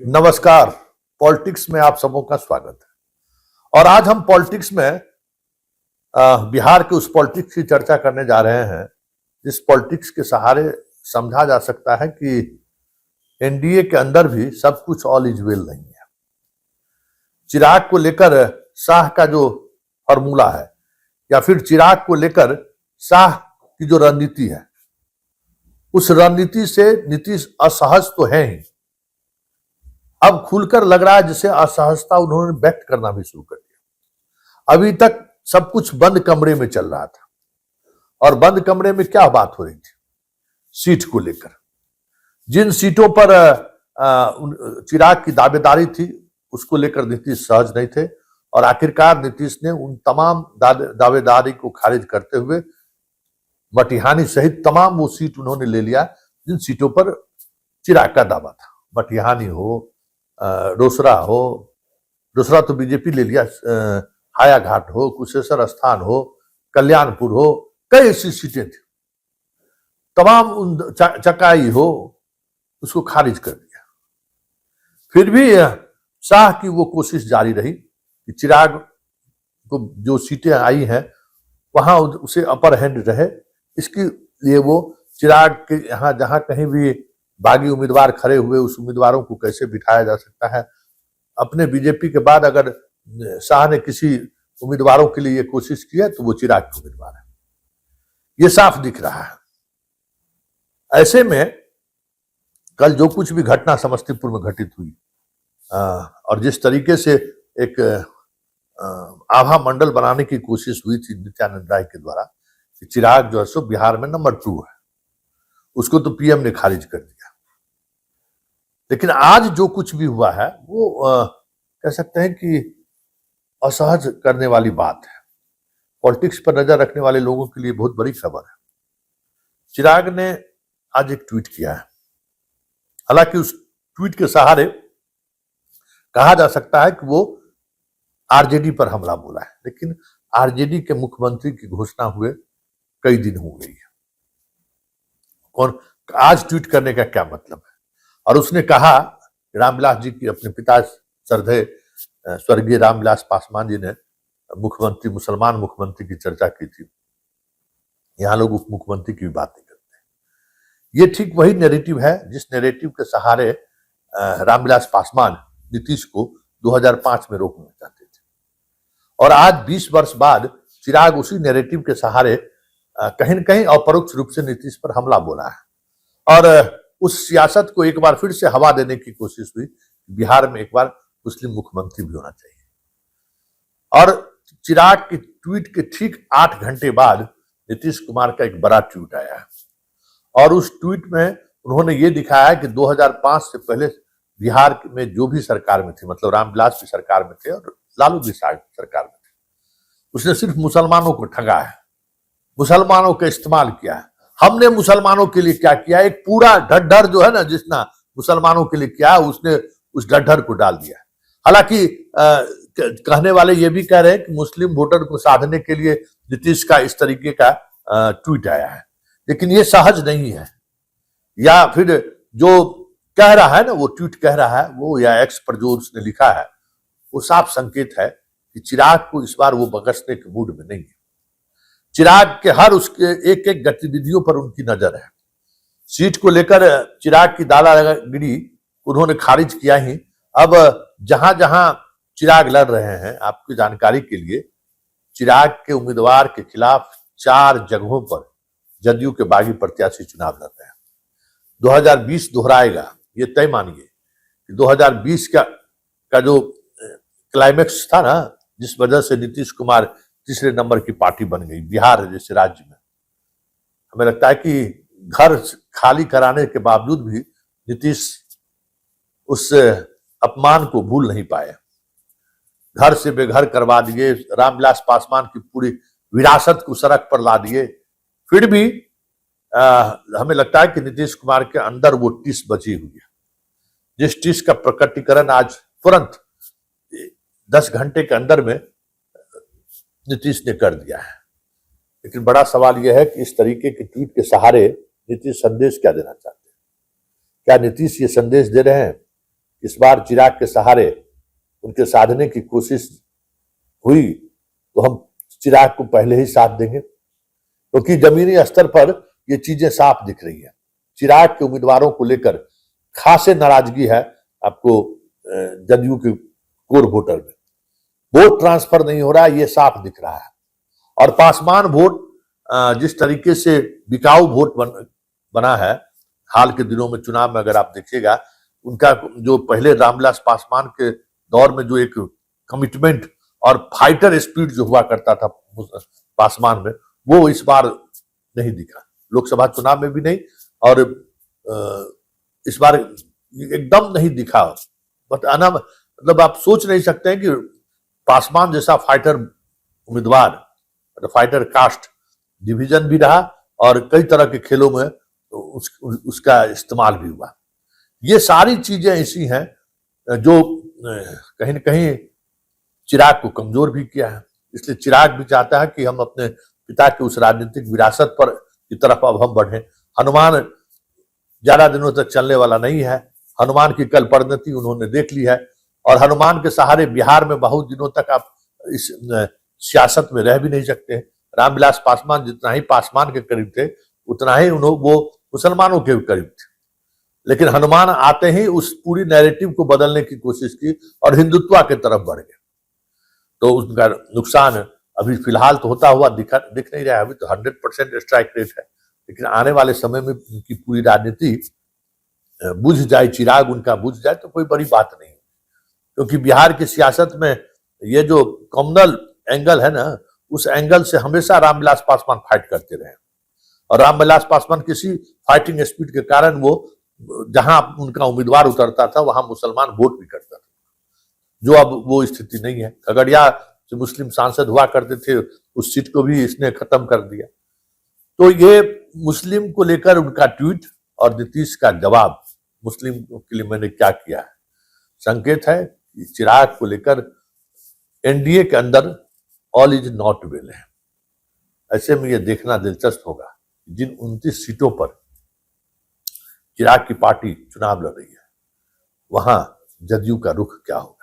नमस्कार। पॉलिटिक्स में आप सबों का स्वागत है। और आज हम पॉलिटिक्स में बिहार के उस पॉलिटिक्स की चर्चा करने जा रहे हैं जिस पॉलिटिक्स के सहारे समझा जा सकता है कि एनडीए के अंदर भी सब कुछ ऑल इज वेल नहीं है। चिराग को लेकर शाह का जो फॉर्मूला है या फिर चिराग को लेकर शाह की जो रणनीति है, उस रणनीति से नीतीश असहज तो है ही, अब खुलकर लग रहा है जैसे असहजता उन्होंने व्यक्त करना भी शुरू कर दिया। अभी तक सब कुछ बंद कमरे में चल रहा था और बंद कमरे में क्या बात हो रही थी? सीट को लेकर। जिन सीटों पर चिराग की दावेदारी थी उसको लेकर नीतीश सहज नहीं थे और आखिरकार नीतीश ने उन तमाम दावेदारी को खारिज करते हुए मटिहानी सहित तमाम वो सीट उन्होंने ले लिया जिन सीटों पर चिराग का दावा था। मटिहानी हो, रोसड़ा तो बीजेपी ले लिया, हायाघाट हो, कुशेश्वर स्थान हो, कल्याणपुर हो, कई ऐसी सीटें थी, तमाम चकाई हो, उसको खारिज कर दिया। फिर भी शाह की वो कोशिश जारी रही कि चिराग को जो सीटें आई हैं वहां उसे अपर हैंड रहे। इसके लिए वो चिराग के यहाँ जहां कहीं भी बागी उम्मीदवार खड़े हुए उस उम्मीदवारों को कैसे बिठाया जा सकता है। अपने बीजेपी के बाद अगर शाह ने किसी उम्मीदवारों के लिए ये कोशिश की है तो वो चिराग के उम्मीदवार है, ये साफ दिख रहा है। ऐसे में कल जो कुछ भी घटना समस्तीपुर में घटित हुई और जिस तरीके से एक आभा मंडल बनाने की कोशिश हुई थी नित्यानंद राय के द्वारा कि चिराग जो है सो बिहार में नंबर 2 है, उसको तो पीएम ने खारिज कर दिया। लेकिन आज जो कुछ भी हुआ है वो कह सकते हैं कि असहज करने वाली बात है। पॉलिटिक्स पर नजर रखने वाले लोगों के लिए बहुत बड़ी खबर है। चिराग ने आज एक ट्वीट किया है। हालांकि उस ट्वीट के सहारे कहा जा सकता है कि वो आरजेडी पर हमला बोला है, लेकिन आरजेडी के मुख्यमंत्री की घोषणा हुए कई दिन हो गई है। और आज ट्वीट करने का क्या मतलब है? और उसने कहा, रामविलास जी की अपने पिता श्रद्धेय स्वर्गीय रामविलास पासवान जी ने मुख्यमंत्री, मुसलमान मुख्यमंत्री की चर्चा की थी। यहां लोग उप मुख्यमंत्री की भी बात नहीं करते। ये ठीक वही नैरेटिव है जिस नैरेटिव के सहारे रामविलास पासवान नीतीश को 2005 में रोकना चाहते थे। और आज 20 वर्ष बाद चिराग उसी नैरेटिव के सहारे कहीं न कहीं अपरोक्ष रूप से नीतीश पर हमला बोला है और उस सियासत को एक बार फिर से हवा देने की कोशिश हुई। बिहार में एक बार मुस्लिम मुख्यमंत्री भी होना चाहिए। और चिराग के ट्वीट के ठीक 8 घंटे बाद नीतीश कुमार का एक बड़ा ट्वीट आया है और उस ट्वीट में उन्होंने ये दिखाया है कि 2005 से पहले बिहार में जो भी सरकार में थे, मतलब रामविलास भी सरकार में थे और लालू भी सरकार में थे, उसने सिर्फ मुसलमानों को ठगा है, मुसलमानों का इस्तेमाल किया है। हमने मुसलमानों के लिए क्या किया? एक पूरा ढड्ढर जो है ना, जिसना मुसलमानों के लिए किया उसने उस ढड्ढर को डाल दिया। हालांकि कहने वाले ये भी कह रहे हैं कि मुस्लिम वोटर को साधने के लिए नीतीश का इस तरीके का ट्वीट आया है, लेकिन ये सहज नहीं है। या फिर जो कह रहा है ना, वो ट्वीट कह रहा है वो, या एक्स पर जो उसने लिखा है वो साफ संकेत है कि चिराग को इस बार वो बगसने के मूड में नहीं है। चिराग के हर उसके एक एक गतिविधियों पर उनकी नजर है। सीट को लेकर चिराग की दादागिरी उन्होंने खारिज किया ही। अब जहां जहां चिराग लड़ रहे हैं, आपकी जानकारी के लिए, चिराग के उम्मीदवार के खिलाफ 4 जगहों पर जदयू के बागी प्रत्याशी चुनाव लड़ रहे हैं। 2020 दोहराएगा, ये तय मानिए कि 2020 का जो क्लाइमेक्स था ना, जिस वजह से नीतीश कुमार तीसरे नंबर की पार्टी बन गई बिहार जैसे राज्य में, हमें लगता है कि घर खाली कराने के बावजूद भी नीतीश उस अपमान को भूल नहीं पाए। घर से बेघर करवा दिए, रामविलास पासवान की पूरी विरासत को सड़क पर ला दिए। फिर भी हमें लगता है कि नीतीश कुमार के अंदर वो टिस बची हुई है, जिस टिस का प्रकटीकरण आज तुरंत 10 घंटे के अंदर में नीतीश ने कर दिया है। लेकिन बड़ा सवाल यह है कि इस तरीके के ट्वीट के सहारे नीतीश संदेश क्या देना चाहते हैं? क्या नीतीश ये संदेश दे रहे हैं इस बार चिराग के सहारे उनके साधने की कोशिश हुई तो हम चिराग को पहले ही साथ देंगे, क्योंकि जमीनी स्तर पर ये चीजें साफ दिख रही है। चिराग के उम्मीदवारों को लेकर खासे नाराजगी है आपको जदयू के कोर वोटर में। वोट ट्रांसफर नहीं हो रहा, ये साफ दिख रहा है। और पासवान वोट जिस तरीके से बिकाऊ वोट बना है हाल के दिनों में, चुनाव में अगर आप देखिएगा, उनका जो पहले रामविलास पासवान के दौर में जो एक कमिटमेंट और फाइटर स्पिरिट जो हुआ करता था पासवान में, वो इस बार नहीं दिखा, लोकसभा चुनाव में भी नहीं, और इस बार एकदम नहीं दिखा। मतलब आप सोच नहीं सकते हैं कि पासवान जैसा फाइटर उम्मीदवार, फाइटर कास्ट डिवीजन भी रहा और कई तरह के खेलों में उसका इस्तेमाल भी हुआ। ये सारी चीजें ऐसी हैं जो कहीं न कहीं चिराग को कमजोर भी किया है। इसलिए चिराग भी चाहता है कि हम अपने पिता की उस राजनीतिक विरासत पर की तरफ अब हम बढ़ें। हनुमान ज्यादा दिनों तक चलने वाला नहीं है। हनुमान की कल परिणति उन्होंने देख ली है, और हनुमान के सहारे बिहार में बहुत दिनों तक आप इस सियासत में रह भी नहीं सकते। रामविलास पासवान जितना ही पासवान के करीब थे, उतना ही वो मुसलमानों के करीब थे। लेकिन हनुमान आते ही उस पूरी नैरेटिव को बदलने की कोशिश की और हिंदुत्व के तरफ बढ़ गए। तो उनका नुकसान अभी फिलहाल तो होता हुआ दिख नहीं रहा है। अभी तो 100% स्ट्राइक रेट है, लेकिन आने वाले समय में उनकी पूरी राजनीति बुझ जाए, चिराग उनका बुझ जाए तो कोई बड़ी बात नहीं, क्योंकि बिहार की सियासत में ये जो कम्युनल एंगल है ना, उस एंगल से हमेशा रामविलास पासवान फाइट करते रहे, और रामविलास पासवान किसी फाइटिंग स्पिरिट के कारण वो जहां उनका उम्मीदवार उतरता था वहां मुसलमान वोट भी करता था, जो अब वो स्थिति नहीं है। खगड़िया जो मुस्लिम सांसद हुआ करते थे, उस सीट को भी इसने खत्म कर दिया। तो ये मुस्लिम को लेकर उनका ट्वीट और नीतीश का जवाब, मुस्लिम के लिए मैंने क्या किया है, संकेत है कि चिराग को लेकर एनडीए के अंदर ऑल इज नॉट वेल है। ऐसे में यह देखना दिलचस्प होगा जिन 29 सीटों पर चिराग की पार्टी चुनाव लड़ रही है, वहां जदयू का रुख क्या हो।